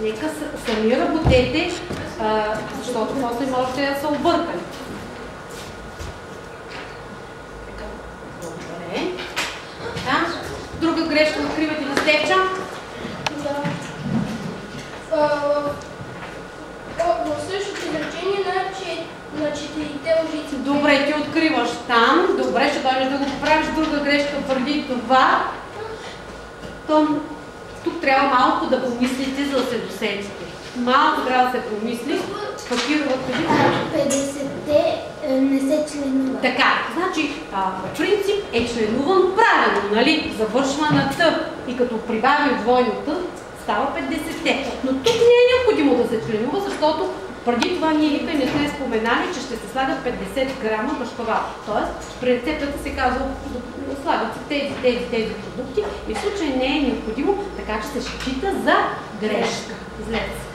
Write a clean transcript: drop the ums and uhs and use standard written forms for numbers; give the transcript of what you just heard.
Нека сами работете, защото после можете да се объркали. Добре. Да. Друга грешка откривате ли, Стефча? Да. В същото изречение на четирите лъжици. Добре, ти откриваш там. Добре, ще дойдеш да го поправиш. Друга грешка преди това. Тук трябва малко да помислите, за да се досетите. Малко трябва да се помисли. Пакироват къде? 50-те не се членуват. Така, значи принцип е член правилно, нали? Завършва на Т и като прибави двойно Т, става 50-те. Но тук не е необходимо да се членува, защото преди това ние никъде не сме споменали, че ще се слагат 50 грама мъжкова. Тоест, при рецептата се казва, слагат се тези продукти и в случай не е необходимо, така че се счита за грешка. Излезе.